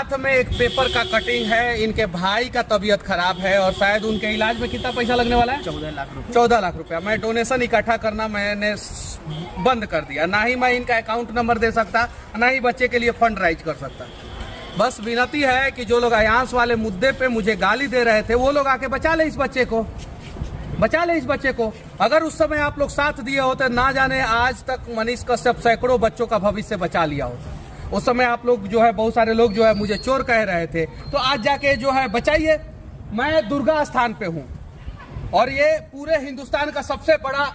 साथ में एक पेपर का कटिंग है। इनके भाई का तबीयत खराब है और शायद उनके इलाज में कितना पैसा लगने वाला है? 14 लाख रुपए। 14 लाख रुपया। मैं डोनेशन इकट्ठा करना मैंने बंद कर दिया। ना ही मैं इनका अकाउंट नंबर दे सकता, ना ही बच्चे के लिए फंड राइज कर सकता। बस विनती है कि जो लोग आयांस वाले मुद्दे पे मुझे गाली दे रहे थे वो लोग आके बचा ले इस बच्चे को, बचा ले इस बच्चे को। अगर उस समय आप लोग साथ दिए होते, ना जाने आज तक मनीष कश्यप सैकड़ों बच्चों का भविष्य बचा लिया होता। उस समय आप लोग जो है, बहुत सारे लोग जो है मुझे चोर कह रहे थे, तो आज जाके जो है बचाइए। मैं दुर्गा स्थान पे हूँ और ये पूरे हिंदुस्तान का सबसे बड़ा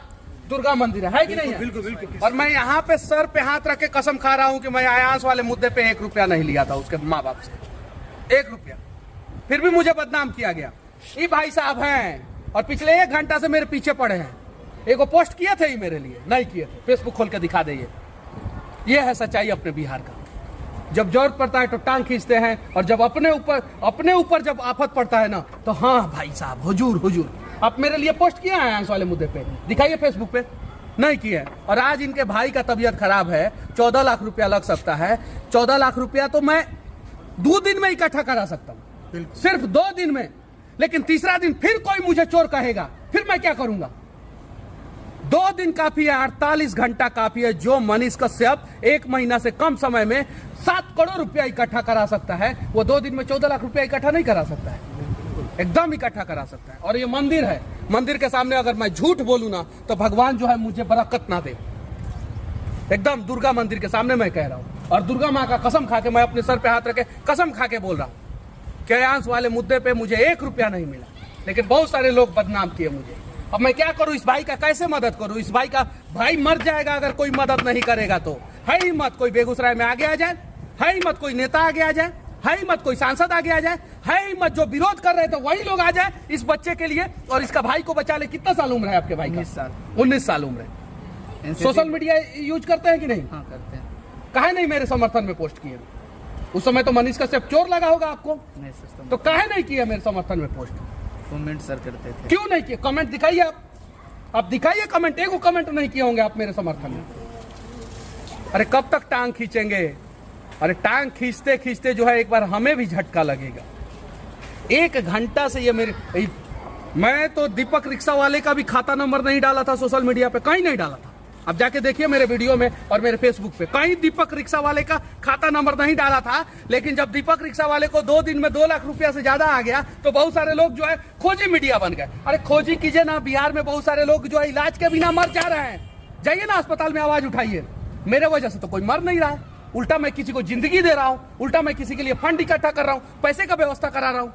दुर्गा मंदिर है कि नहीं है? बिल्कुल बिल्कुल। और मैं यहाँ पे सर पे हाथ रख के कसम खा रहा हूँ कि मैं आयांस वाले मुद्दे पे 1 रुपया नहीं लिया था उसके माँ बाप से, 1 रुपया। फिर भी मुझे बदनाम किया गया। ये भाई साहब हैं और पिछले 1 घंटा से मेरे पीछे पड़े हैं। एक पोस्ट किए थे ही मेरे लिए, नहीं किए थे। फेसबुक खोल के दिखा दे। ये है सच्चाई अपने बिहार का। जब जरूरत पड़ता है तो टांग खींचते हैं, और जब अपने ऊपर जब आफत पड़ता है ना, तो हाँ भाई साहब, हुजूर हुजूर। आप मेरे लिए पोस्ट किया है आयांस वाले मुद्दे पे, दिखाइए फेसबुक पे, नहीं किए। और आज इनके भाई का तबीयत खराब है, 14 लाख रुपया लग सकता है। 14 लाख रुपया तो मैं 2 दिन में इकट्ठा करा सकता हूँ, सिर्फ 2 दिन में। लेकिन तीसरा दिन फिर कोई मुझे चोर कहेगा, फिर मैं क्या करूंगा? 2 दिन काफी है, 48 घंटा काफी है। जो मनीष कश्यप 1 महीना से कम समय में 7 करोड़ रुपया इकट्ठा करा सकता है, वो 2 दिन में 14 लाख रुपया इकट्ठा नहीं करा सकता है। एकदम इकट्ठा करा सकता है। और ये मंदिर है, मंदिर के सामने अगर मैं झूठ बोलूं ना, तो भगवान जो है मुझे बरकत ना दे। एकदम दुर्गा मंदिर के सामने मैं कह रहा हूं, और दुर्गा माँ का कसम खा के, मैं अपने सर पे हाथ रखे कसम खा के बोल रहा हूं कि आयांस वाले मुद्दे पे मुझे 1 रुपया नहीं मिला। लेकिन बहुत सारे लोग बदनाम किए मुझे। अब मैं क्या करूं? इस भाई का कैसे मदद करूं? इस भाई का भाई मर जाएगा अगर कोई मदद नहीं करेगा तो। है ही मत कोई बेगूसराय में आगे आ जाए, है ही मत कोई नेता आगे आ जाए, है ही मत कोई सांसद आगे आ जाए, है ही मत जो विरोध कर रहे थे वही लोग आ जाए इस बच्चे के लिए और इसका भाई को बचा ले। कितना साल उम्र है आपके भाई का? 19 साल। 19 साल उम्र है। सोशल मीडिया यूज करते हैं कि नहीं? हाँ करते हैं। काहे नहीं मेरे समर्थन में पोस्ट किए? उस समय तो मनीष कश्यप चोर लगा होगा आपको, नहीं सर, तो काहे नहीं किया मेरे समर्थन में पोस्ट? कमेंट सर करते थे। क्यों नहीं किए? कमेंट दिखाइए आप दिखाइए कमेंट। एक कमेंट नहीं किए होंगे आप मेरे समर्थन में। अरे कब तक टांग खींचेंगे? अरे टांग खींचते खींचते जो है एक बार हमें भी झटका लगेगा। 1 घंटा से ये मैं तो दीपक रिक्शा वाले का भी खाता नंबर नहीं डाला था सोशल मीडिया पे, कहीं नहीं डाला था। अब जाके देखिए मेरे वीडियो में और मेरे फेसबुक पे, कहीं दीपक रिक्शा वाले का खाता नंबर नहीं डाला था। लेकिन जब दीपक रिक्शा वाले को 2 दिन में 2 लाख रुपया से ज्यादा आ गया, तो बहुत सारे लोग जो है खोजी मीडिया बन गए। अरे खोजी कीजिए ना, बिहार में बहुत सारे लोग जो है इलाज के बिना मर जा रहे हैं। जाइए ना अस्पताल में, आवाज उठाइए। मेरे वजह से तो कोई मर नहीं रहा है, उल्टा मैं किसी को जिंदगी दे रहा हूं, उल्टा मैं किसी के लिए फंड इकट्ठा कर रहा हूं, पैसे का व्यवस्था करा रहा हूं।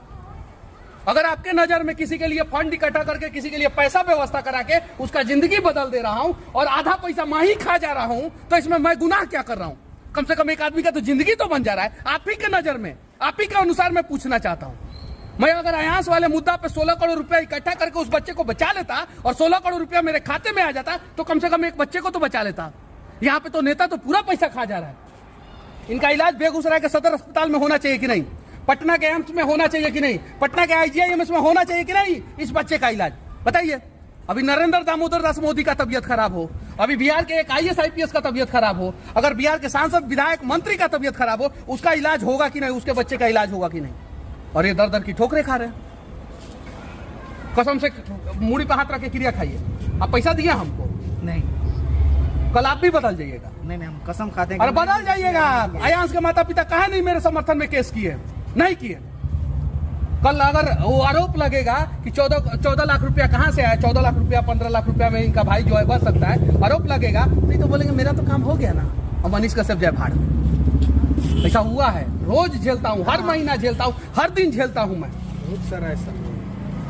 अगर आपके नजर में किसी के लिए फंड इकट्ठा करके, किसी के लिए पैसा व्यवस्था करा के उसका जिंदगी बदल दे रहा हूं और आधा पैसा मैं ही खा जा रहा हूं, तो इसमें मैं गुनाह क्या कर रहा हूं? कम से कम एक आदमी का तो जिंदगी तो बन जा रहा है। आप ही के नजर में, आप ही के अनुसार मैं पूछना चाहता हूं। मैं अगर आयांस वाले मुद्दा पे 16 करोड़ रुपया इकट्ठा करके उस बच्चे को बचा लेता और 16 करोड़ रुपया मेरे खाते में आ जाता, तो कम से कम एक बच्चे को तो बचा लेता। यहाँ पे तो नेता तो पूरा पैसा खा जा रहा है। इनका इलाज बेगूसराय के सदर अस्पताल में होना चाहिए कि नहीं? पटना के एम्स में होना चाहिए कि नहीं? पटना के IGIMS में होना चाहिए कि नहीं इस बच्चे का इलाज? बताइए। अभी नरेंद्र दामोदर दास मोदी का तबीयत खराब हो, अभी बिहार के एक IAS IPS का तबीयत खराब हो, अगर बिहार के सांसद विधायक मंत्री का तबीयत खराब हो, उसका इलाज होगा कि नहीं? उसके बच्चे का इलाज होगा कि नहीं? और ये दर दर की ठोकरें खा रहे हैं। कसम से मूड़ी पे हाथ रख के क्रिया खाइए। आप पैसा दिए हमको नहीं, कल आप भी बदल जाइएगा। नहीं हम कसम खाते हैं। अरे बदल जाइएगा। आयांस के माता पिता कहा नहीं मेरे समर्थन में केस किए? नहीं किए। कल अगर वो आरोप लगेगा कि 14 लाख रुपया कहां से आया, 14 लाख रुपया 15 लाख रुपया में इनका भाई जो है बच सकता है, आरोप लगेगा, नहीं तो बोलेंगे मेरा तो काम हो गया ना, और मनीष कश्यप जय भाड़। ऐसा हुआ है, रोज झेलता हूँ, हर महीना झेलता हूँ, हर दिन झेलता हूँ। मैं बहुत सारा ऐसा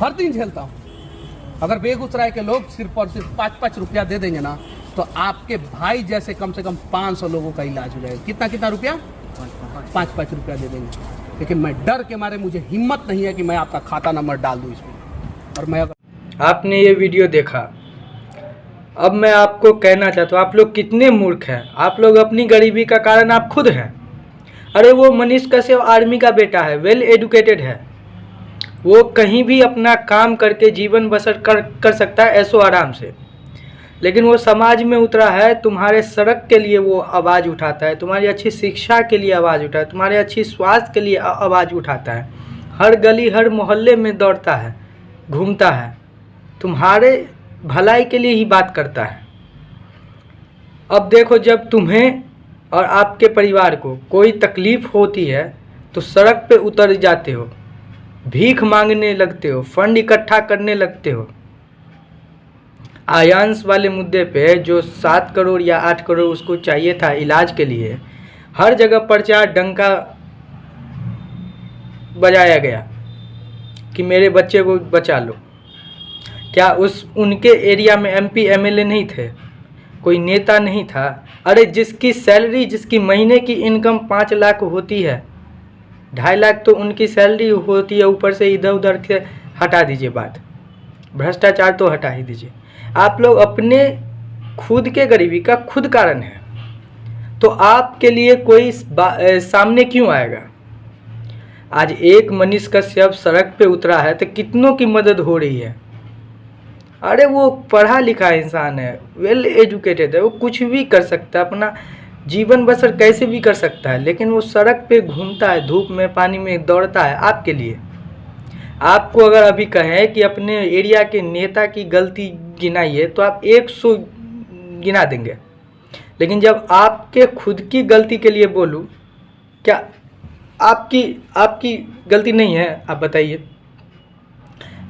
हर दिन झेलता हूँ। अगर बेगूसराय के लोग सिर्फ और सिर्फ 5-5 रुपया दे देंगे ना, तो आपके भाई जैसे कम से कम 500 लोगों का इलाज हो जाएगा। कितना रुपया? 5-5 रुपया दे देंगे। लेकिन मैं डर के मारे, मुझे हिम्मत नहीं है कि मैं आपका खाता नंबर डाल दूं इसमें। और मैं आपने ये वीडियो देखा, अब मैं आपको कहना चाहता हूँ, आप लोग कितने मूर्ख हैं। आप लोग अपनी गरीबी का कारण आप खुद हैं। अरे वो मनीष कश्यप आर्मी का बेटा है, वेल एजुकेटेड है, वो कहीं भी अपना काम करके जीवन बसर कर सकता है ऐसो आराम से। लेकिन वो समाज में उतरा है, तुम्हारे सड़क के लिए वो आवाज़ उठाता है, तुम्हारी अच्छी शिक्षा के लिए आवाज़ उठाता है, तुम्हारे अच्छी स्वास्थ्य के लिए आवाज़ उठाता है, हर गली हर मोहल्ले में दौड़ता है, घूमता है, तुम्हारे भलाई के लिए ही बात करता है। अब देखो, जब तुम्हें और आपके परिवार को कोई तकलीफ होती है तो सड़क पे उतर जाते हो, भीख मांगने लगते हो, फंड इकट्ठा करने लगते हो। आयांश वाले मुद्दे पे जो 7 करोड़ या 8 करोड़ उसको चाहिए था इलाज के लिए, हर जगह प्रचार डंका बजाया गया कि मेरे बच्चे को बचा लो। क्या उनके एरिया में MP MLA नहीं थे, कोई नेता नहीं था? अरे जिसकी सैलरी, जिसकी महीने की इनकम 5 लाख होती है, 2.5 लाख तो उनकी सैलरी होती है, ऊपर से इधर उधर से हटा दीजिए बात, भ्रष्टाचार तो हटा ही दीजिए। आप लोग अपने खुद के गरीबी का खुद कारण है, तो आपके लिए कोई सामने क्यों आएगा? आज एक मनीष कश्यप सड़क पे उतरा है तो कितनों की मदद हो रही है। अरे वो पढ़ा लिखा इंसान है, वेल एजुकेटेड है, वो कुछ भी कर सकता है, अपना जीवन बसर कैसे भी कर सकता है, लेकिन वो सड़क पे घूमता है, धूप में पानी में दौड़ता है आपके लिए। आपको अगर अभी कहें कि अपने एरिया के नेता की गलती गिनाइए तो आप 100 गिना देंगे, लेकिन जब आपके खुद की गलती के लिए बोलूं, क्या आपकी गलती नहीं है? आप बताइए।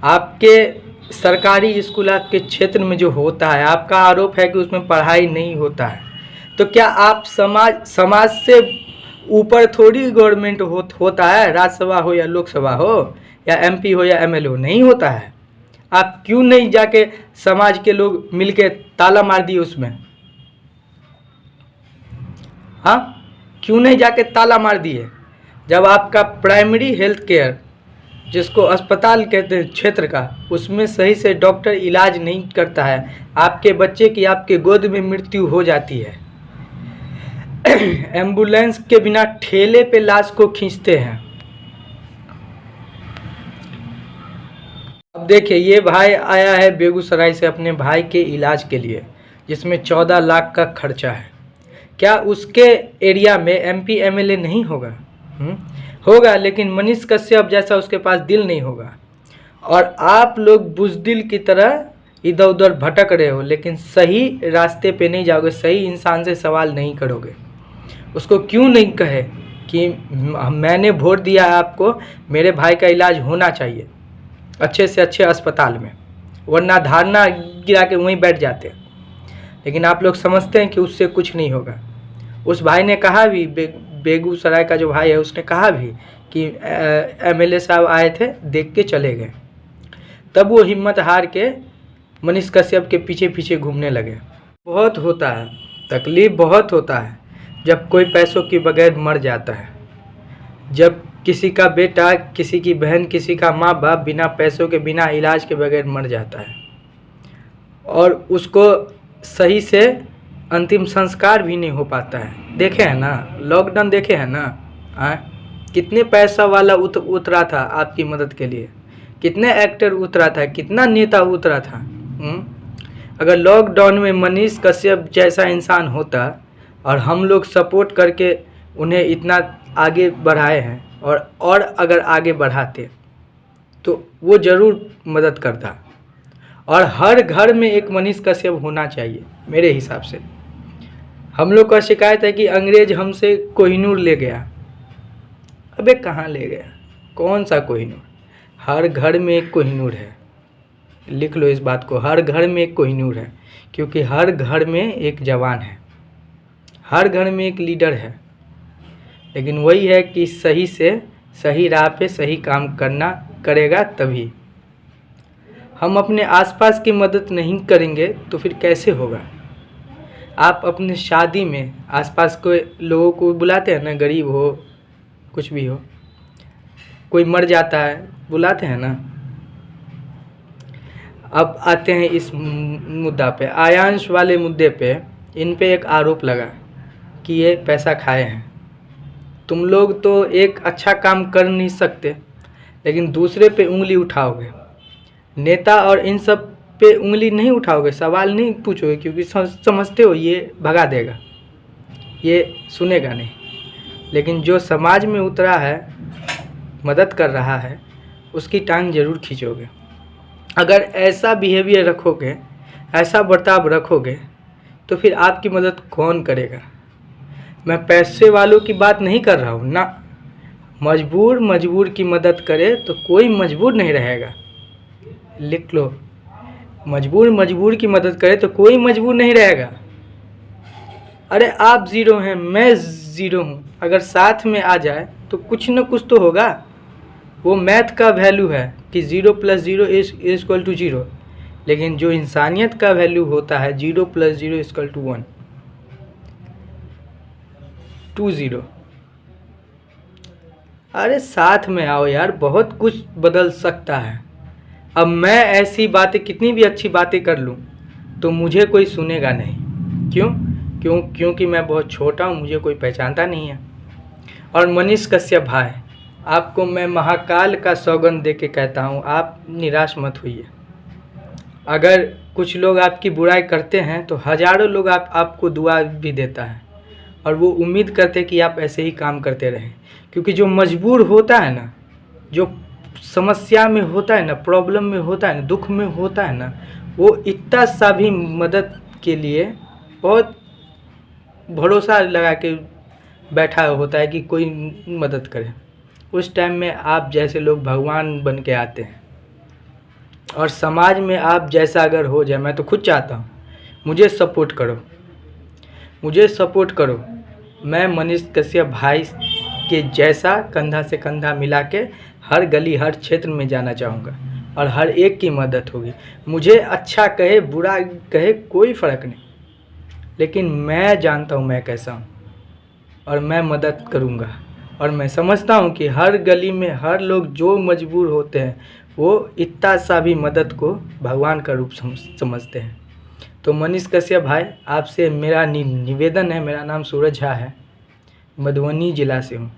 आपके सरकारी स्कूल आपके क्षेत्र में जो होता है, आपका आरोप है कि उसमें पढ़ाई नहीं होता है, तो क्या आप समाज से ऊपर थोड़ी गवर्नमेंट होता है? राज्यसभा हो या लोकसभा हो या MP हो या MLA हो, नहीं होता है। आप क्यों नहीं जाके समाज के लोग मिलके ताला मार दिए उसमें? हाँ, क्यों नहीं जाके ताला मार दिए? जब आपका प्राइमरी हेल्थ केयर, जिसको अस्पताल कहते हैं क्षेत्र का, उसमें सही से डॉक्टर इलाज नहीं करता है, आपके बच्चे की आपके गोद में मृत्यु हो जाती है, एम्बुलेंस के बिना ठेले पे लाश को खींचते हैं। अब देखिए, ये भाई आया है बेगूसराय से अपने भाई के इलाज के लिए, जिसमें 14 लाख का खर्चा है। क्या उसके एरिया में MP MLA नहीं होगा? होगा, लेकिन मनीष कश्यप जैसा उसके पास दिल नहीं होगा। और आप लोग बुज़दिल की तरह इधर उधर भटक रहे हो, लेकिन सही रास्ते पे नहीं जाओगे, सही इंसान से सवाल नहीं करोगे। उसको क्यों नहीं कहे कि मैंने वोट दिया है आपको, मेरे भाई का इलाज होना चाहिए अच्छे से अच्छे अस्पताल में, वरना धारणा गिरा के वहीं बैठ जाते हैं। लेकिन आप लोग समझते हैं कि उससे कुछ नहीं होगा। उस भाई ने कहा भी, बेगूसराय का जो भाई है उसने कहा भी कि MLA साहब आए थे, देख के चले गए। तब वो हिम्मत हार के मनीष कश्यप के पीछे पीछे घूमने लगे। बहुत होता है, तकलीफ़ बहुत होता है जब कोई पैसों के बगैर मर जाता है, जब किसी का बेटा, किसी की बहन, किसी का माँ बाप बिना पैसों के, बिना इलाज के बगैर मर जाता है, और उसको सही से अंतिम संस्कार भी नहीं हो पाता है। देखे हैं ना, लॉकडाउन देखे हैं ना, कितने पैसा वाला उतरा था आपकी मदद के लिए, कितने एक्टर उतरा था, कितना नेता उतरा था। अगर लॉकडाउन में मनीष कश्यप जैसा इंसान होता और हम लोग सपोर्ट करके उन्हें इतना आगे बढ़ाए हैं, और अगर आगे बढ़ाते तो वो ज़रूर मदद करता। और हर घर में एक मनीष कश्यप होना चाहिए मेरे हिसाब से। हम लोग का शिकायत है कि अंग्रेज हमसे कोहिनूर ले गया। अबे कहाँ ले गया? कौन सा कोहिनूर? हर घर में एक कोहिनूर है, लिख लो इस बात को, हर घर में एक कोहिनूर है, क्योंकि हर घर में एक जवान है, हर घर में एक लीडर है। लेकिन वही है कि सही से सही राह पे सही काम करेगा तभी। हम अपने आसपास की मदद नहीं करेंगे तो फिर कैसे होगा? आप अपने शादी में आसपास के लोगों को बुलाते हैं ना, गरीब हो कुछ भी हो, कोई मर जाता है बुलाते हैं ना। अब आते हैं इस मुद्दा पे, आयांश वाले मुद्दे पे। इन पे एक आरोप लगा कि ये पैसा खाए हैं। तुम लोग तो एक अच्छा काम कर नहीं सकते, लेकिन दूसरे पे उंगली उठाओगे। नेता और इन सब पे उंगली नहीं उठाओगे, सवाल नहीं पूछोगे, क्योंकि समझते हो ये भगा देगा, ये सुनेगा नहीं। लेकिन जो समाज में उतरा है, मदद कर रहा है, उसकी टांग जरूर खींचोगे। अगर ऐसा बिहेवियर रखोगे, ऐसा बर्ताव रखोगे, तो फिर आपकी मदद कौन करेगा? मैं पैसे वालों की बात नहीं कर रहा हूँ ना। मजबूर की मदद करे तो कोई मजबूर नहीं रहेगा। लिख लो, मजबूर की मदद करे तो कोई मजबूर नहीं रहेगा। अरे आप ज़ीरो हैं, मैं ज़ीरो हूँ, अगर साथ में आ जाए तो कुछ न कुछ तो होगा। वो मैथ का वैल्यू है कि 0 + 0 = 0, लेकिन जो इंसानियत का वैल्यू होता है 0 + 0 = 1, 20। अरे साथ में आओ यार, बहुत कुछ बदल सकता है। अब मैं ऐसी बातें, कितनी भी अच्छी बातें कर लूँ तो मुझे कोई सुनेगा नहीं। क्योंकि मैं बहुत छोटा हूँ, मुझे कोई पहचानता नहीं है। और मनीष कश्यप भाई, आपको मैं महाकाल का सौगंध दे के कहता हूँ, आप निराश मत होइए। अगर कुछ लोग आपकी बुराई करते हैं तो हज़ारों लोग आपको दुआ भी देता है, और वो उम्मीद करते कि आप ऐसे ही काम करते रहें। क्योंकि जो मजबूर होता है ना, जो समस्या में होता है ना, प्रॉब्लम में होता है ना, दुख में होता है ना, वो इतना सा भी मदद के लिए बहुत भरोसा लगा के बैठा होता है कि कोई मदद करे। उस टाइम में आप जैसे लोग भगवान बन के आते हैं। और समाज में आप जैसा अगर हो जाए, मैं तो खुद चाहता हूँ, मुझे सपोर्ट करो। मैं मनीष कश्यप भाई के जैसा कंधा से कंधा मिला के हर गली, हर क्षेत्र में जाना चाहूँगा, और हर एक की मदद होगी। मुझे अच्छा कहे, बुरा कहे, कोई फ़र्क नहीं, लेकिन मैं जानता हूँ मैं कैसा हूँ, और मैं मदद करूँगा। और मैं समझता हूँ कि हर गली में हर लोग जो मजबूर होते हैं, वो इतना सा भी मदद को भगवान का रूप समझते हैं। तो मनीष कश्यप भाई, आपसे मेरा निवेदन है, मेरा नाम सूरज झा है, मधुबनी ज़िला से हूँ।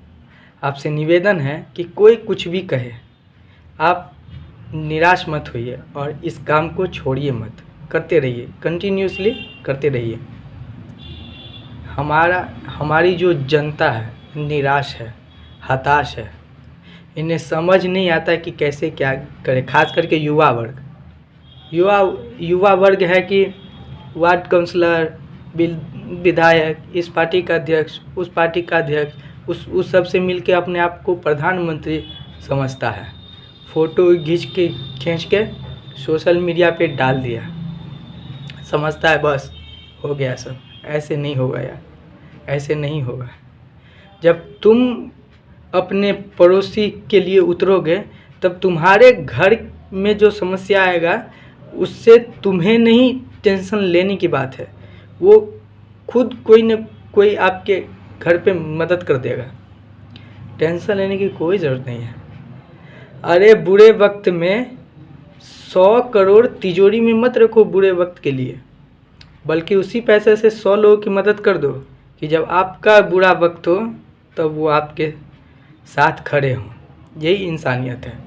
आपसे निवेदन है कि कोई कुछ भी कहे, आप निराश मत होइए और इस काम को छोड़िए मत, करते रहिए, कंटिन्यूसली करते रहिए। हमारी जो जनता है निराश है, हताश है, इन्हें समझ नहीं आता कि कैसे क्या करें। खास करके युवा वर्ग है कि वार्ड काउंसलर, विधायक, इस पार्टी का अध्यक्ष, उस पार्टी का अध्यक्ष, उस सब से मिलके अपने आप को प्रधानमंत्री समझता है। फ़ोटो खींच के सोशल मीडिया पे डाल दिया, समझता है बस हो गया सब। ऐसे नहीं होगा यार, ऐसे नहीं होगा। जब तुम अपने पड़ोसी के लिए उतरोगे, तब तुम्हारे घर में जो समस्या आएगा उससे तुम्हें नहीं टेंशन लेने की बात है, वो खुद कोई न कोई आपके घर पे मदद कर देगा। टेंशन लेने की कोई ज़रूरत नहीं है। अरे बुरे वक्त में 100 करोड़ तिजोरी में मत रखो बुरे वक्त के लिए, बल्कि उसी पैसे से 100 लोगों की मदद कर दो कि जब आपका बुरा वक्त हो तब वो आपके साथ खड़े हों। यही इंसानियत है।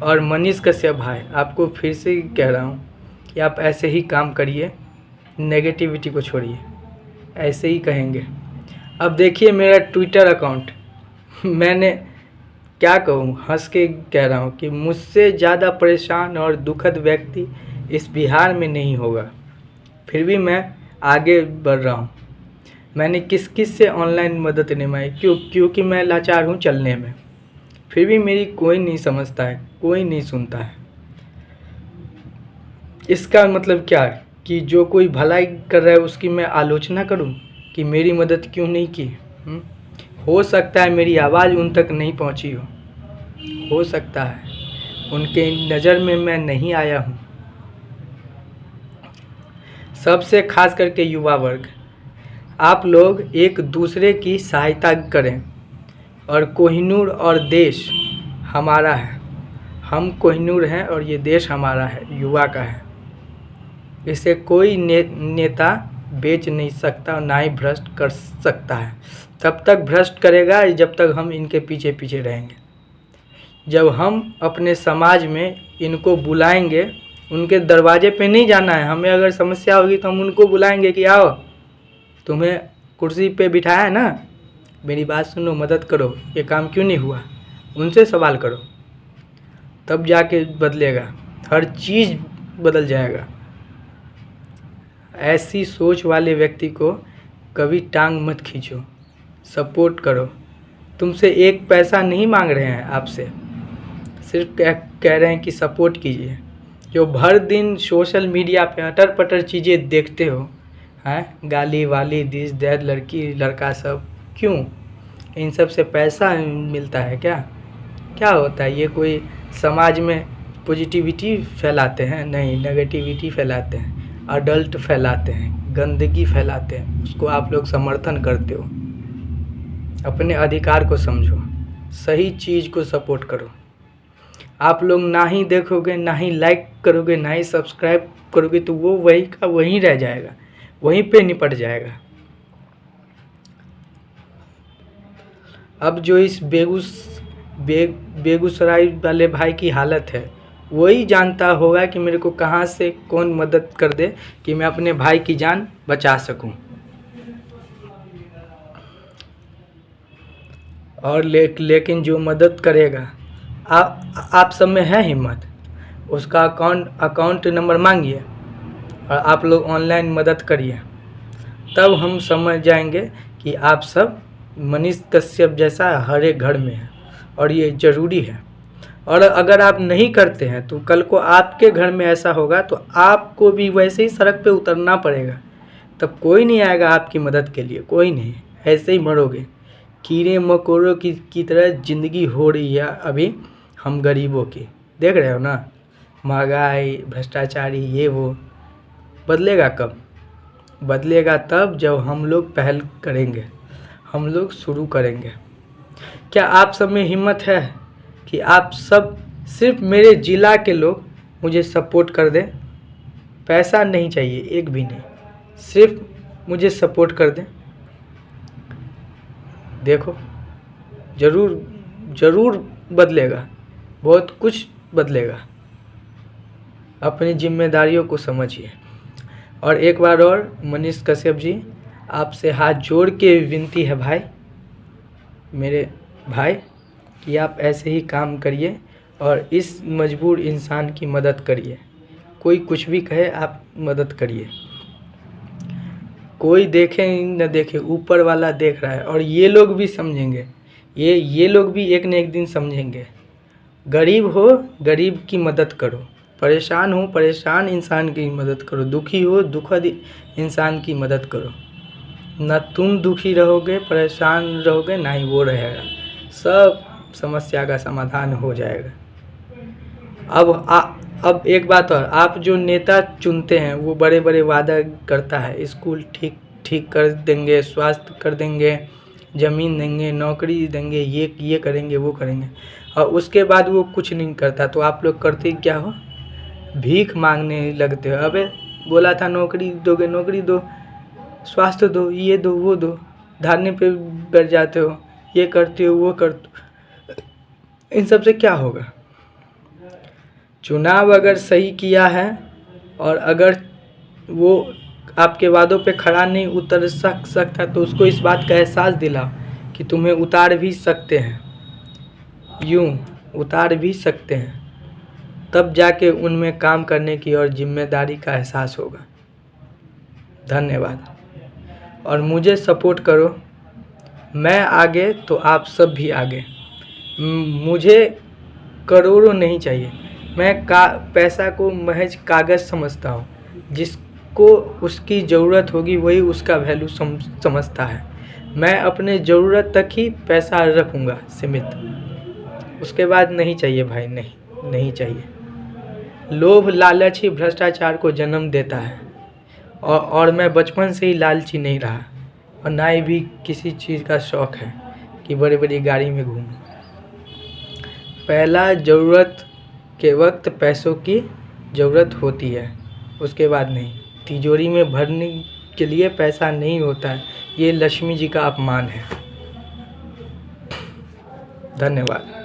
और मनीष कश्यप भाई, आपको फिर से कह रहा हूँ कि आप ऐसे ही काम करिए, नेगेटिविटी को छोड़िए, ऐसे ही कहेंगे। अब देखिए मेरा ट्विटर अकाउंट, मैंने क्या कहूँ, हंस के कह रहा हूँ कि मुझसे ज़्यादा परेशान और दुखद व्यक्ति इस बिहार में नहीं होगा। फिर भी मैं आगे बढ़ रहा हूँ। मैंने किस से ऑनलाइन मदद नहीं मांगी, क्योंकि मैं लाचार हूँ चलने में। फिर भी मेरी कोई नहीं समझता है, कोई नहीं सुनता है। इसका मतलब क्या है कि जो कोई भलाई कर रहा है उसकी मैं आलोचना करूं कि मेरी मदद क्यों नहीं की? हो सकता है मेरी आवाज़ उन तक नहीं पहुंची हो सकता है उनके नज़र में मैं नहीं आया हूं। सबसे खास करके युवा वर्ग, आप लोग एक दूसरे की सहायता करें। और कोहिनूर और देश हमारा है, हम कोहिनूर हैं और ये देश हमारा है, युवा का है। इसे कोई नेता बेच नहीं सकता और ना ही भ्रष्ट कर सकता है। तब तक भ्रष्ट करेगा जब तक हम इनके पीछे पीछे रहेंगे। जब हम अपने समाज में इनको बुलाएंगे, उनके दरवाजे पे नहीं जाना है। हमें अगर समस्या होगी तो हम उनको बुलाएंगे कि आओ, तुम्हें कुर्सी पे बिठाया है ना, मेरी बात सुनो, मदद करो, ये काम क्यों नहीं हुआ, उनसे सवाल करो, तब जाके बदलेगा, हर चीज़ बदल जाएगा। ऐसी सोच वाले व्यक्ति को कभी टांग मत खींचो, सपोर्ट करो। तुमसे एक पैसा नहीं मांग रहे हैं आपसे, सिर्फ कह रहे हैं कि सपोर्ट कीजिए। जो भर दिन सोशल मीडिया पे अटर पटर चीज़ें देखते हो, हैं, गाली वाली दिस दैट, लड़की लड़का सब, क्यों? इन सब से पैसा मिलता है क्या? क्या होता है? ये कोई समाज में पॉजिटिविटी फैलाते हैं? नहीं, नेगेटिविटी फैलाते हैं, अडल्ट फैलाते हैं, गंदगी फैलाते हैं, उसको आप लोग समर्थन करते हो। अपने अधिकार को समझो, सही चीज़ को सपोर्ट करो। आप लोग ना ही देखोगे, ना ही लाइक करोगे, ना ही सब्सक्राइब करोगे, तो वो वही का वहीं रह जाएगा, वहीं पे निपट जाएगा। अब जो इस बेगूसराय वाले भाई की हालत है, वही जानता होगा कि मेरे को कहाँ से कौन मदद कर दे कि मैं अपने भाई की जान बचा सकूं। और लेकिन जो मदद करेगा, आप सब में है हिम्मत, उसका अकाउंट नंबर मांगिए और आप लोग ऑनलाइन मदद करिए, तब हम समझ जाएंगे कि आप सब मनीष कश्यप जैसा हर एक घर में है, और ये ज़रूरी है। और अगर आप नहीं करते हैं तो कल को आपके घर में ऐसा होगा तो आपको भी वैसे ही सड़क पे उतरना पड़ेगा, तब कोई नहीं आएगा आपकी मदद के लिए, कोई नहीं, ऐसे ही मरोगे। कीड़े मकोड़ों की तरह ज़िंदगी हो रही है अभी हम गरीबों की, देख रहे हो ना, महंगाई, भ्रष्टाचारी, ये वो। बदलेगा कब? बदलेगा तब जब हम लोग पहल करेंगे, हम लोग शुरू करेंगे। क्या आप सब में हिम्मत है कि आप सब, सिर्फ मेरे ज़िला के लोग मुझे सपोर्ट कर दें? पैसा नहीं चाहिए, एक भी नहीं, सिर्फ मुझे सपोर्ट कर दें। देखो, ज़रूर बदलेगा, बहुत कुछ बदलेगा। अपनी जिम्मेदारियों को समझिए। और एक बार और मनीष कश्यप जी, आपसे हाथ जोड़ के विनती है भाई, मेरे भाई, कि आप ऐसे ही काम करिए और इस मजबूर इंसान की मदद करिए। कोई कुछ भी कहे, आप मदद करिए। कोई देखे न देखे, ऊपर वाला देख रहा है, और ये लोग भी समझेंगे, ये लोग भी एक न एक दिन समझेंगे। गरीब हो, गरीब की मदद करो, परेशान हो, परेशान इंसान की मदद करो, दुखी हो, दुखद इंसान की मदद करो। ना तुम दुखी रहोगे, परेशान रहोगे, ना ही वो रहेगा, सब समस्या का समाधान हो जाएगा। अब एक बात और, आप जो नेता चुनते हैं वो बड़े बड़े वादा करता है, स्कूल ठीक कर देंगे, स्वास्थ्य कर देंगे, ज़मीन देंगे, नौकरी देंगे, ये करेंगे, वो करेंगे, और उसके बाद वो कुछ नहीं करता। तो आप लोग करते क्या हो? भीख मांगने लगते हो। अबे बोला था नौकरी दोगे, नौकरी दो, स्वास्थ्य दो, ये दो, वो दो, धरने पे बैठ जाते हो, ये करते हो, वो करते हो। इन सब से क्या होगा? चुनाव अगर सही किया है और अगर वो आपके वादों पे खड़ा नहीं उतर सकता, तो उसको इस बात का एहसास दिलाओ कि तुम्हें उतार भी सकते हैं, यूं उतार भी सकते हैं, तब जाके उनमें काम करने की और जिम्मेदारी का एहसास होगा। धन्यवाद। और मुझे सपोर्ट करो, मैं आगे तो आप सब भी आगे। मुझे करोड़ों नहीं चाहिए, मैं पैसा को महज कागज़ समझता हूँ। जिसको उसकी ज़रूरत होगी वही उसका वैल्यू समझता है। मैं अपने ज़रूरत तक ही पैसा रखूँगा सीमित, उसके बाद नहीं चाहिए भाई, नहीं चाहिए। लोभ लालच ही भ्रष्टाचार को जन्म देता है, और मैं बचपन से ही लालची नहीं रहा, और ना ही भी किसी चीज़ का शौक़ है कि बड़ी बड़ी गाड़ी में घूमूं। पहला ज़रूरत के वक्त पैसों की ज़रूरत होती है, उसके बाद नहीं। तिजोरी में भरने के लिए पैसा नहीं होता है, ये लक्ष्मी जी का अपमान है। धन्यवाद।